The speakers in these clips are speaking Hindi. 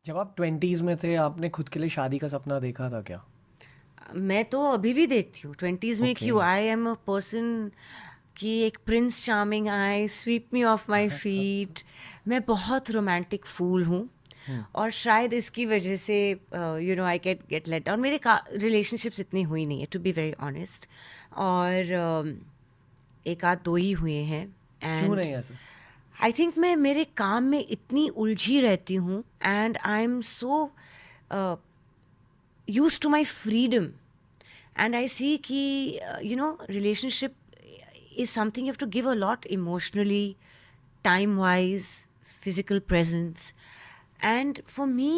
जब आप 20s में थे आपने खुद के लिए शादी का सपना देखा था क्या? मैं तो अभी भी देखती हूँ 20s में ओके। क्यों। आई एम अ पर्सन कि एक प्रिंस चार्मिंग आए sweep me off my feet. मैं बहुत रोमांटिक फूल हूँ हम्म। और शायद इसकी वजह से आई गेट लेट डाउन। मेरे रिलेशनशिप्स इतनी हुई नहीं है, टू बी वेरी ऑनेस्ट। और एक आध दो ही हुए हैं। क्यों एंड नहीं ऐसा? आई थिंक मैं मेरे काम में इतनी उलझी रहती हूँ and I am so used to my freedom. And I see ki, relationship is something you have to give a lot emotionally, time wise, physical presence. And for me,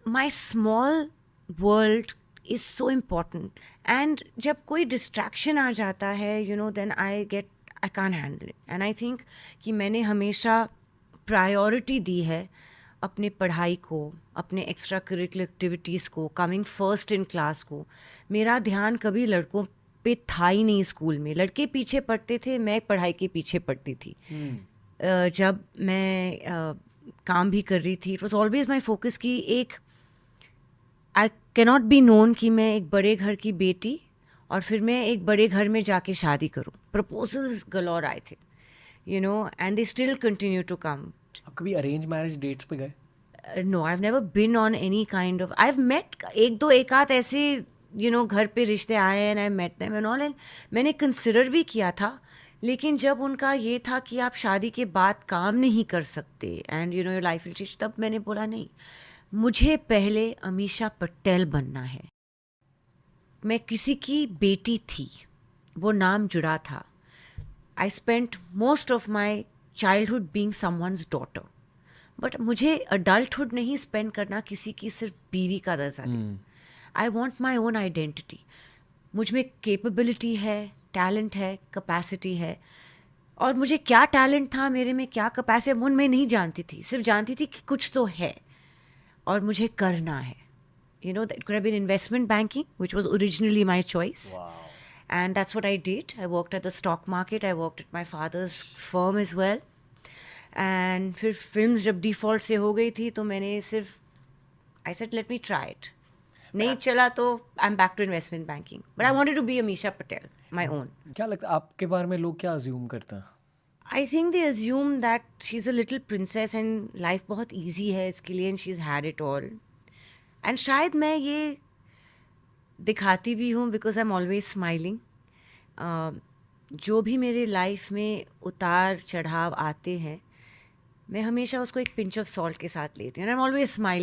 my small world is so important. And जब कोई distraction आ जाता है, then I can't handle it. And I think कि मैंने हमेशा प्रायोरिटी दी है अपने पढ़ाई को, अपने एक्स्ट्रा करिकुलर एक्टिविटीज़ को, कमिंग फर्स्ट इन क्लास को। मेरा ध्यान कभी लड़कों पे था ही नहीं। स्कूल में लड़के पीछे पढ़ते थे, मैं पढ़ाई के पीछे पढ़ती थी। हम्म। जब मैं काम भी कर रही थी, it was always my focus कि एक आई कैनॉट बी नोन कि मैं एक बड़े घर की बेटी और फिर मैं एक बड़े घर में जाके शादी करूं। प्रपोजल्स गलौर आए थे, and they still continue to come. आप कभी अरेंज मैरिज डेट्स पे गए? No, I have never been on any kind of. I have met एक दो एक आध ऐसे घर पे रिश्ते आए and I met them and all, and मैंने कंसिडर भी किया था। लेकिन जब उनका ये था कि आप शादी के बाद काम नहीं कर सकते and your life will change, तब मैंने बोला नहीं, मुझे पहले अमीषा पटेल बनना है। मैं किसी की बेटी थी, वो नाम जुड़ा था। I spent most of my childhood being someone's daughter, but मुझे अडल्टहुड नहीं स्पेंड करना किसी की सिर्फ बीवी का दर्जा दे। Hmm. I want my own identity. मुझ में कैपेबिलिटी है, टैलेंट है, कैपेसिटी है। और मुझे क्या टैलेंट था, मेरे में क्या कैपेसिटी, मुझ में नहीं जानती थी, सिर्फ जानती थी कि कुछ तो है और मुझे करना है। That could have been investment banking, which was originally my choice. Wow. And that's what I did. I worked at the stock market. I worked at my father's firm as well. And फिर फिल्म जब डिफ़ॉल्ट से हो गई थी तो मैंने सिर्फ I said let me try it. नहीं चला तो I am back to investment banking, but I wanted to be Amisha Patel my own. क्या लगता है आपके बारे में लोग क्या अज्यूम करते हैं? I think they assume that she is a little princess and life बहुत ईजी है इसके लिए, and she is had it all. And शायद मैं ये दिखाती भी हूँ because I am always smiling. जो भी मेरे लाइफ में उतार चढ़ाव आते हैं, मैं हमेशा उसको एक पिंच ऑफ सॉल्ट के साथ लेती हूँ, and I am always smiling.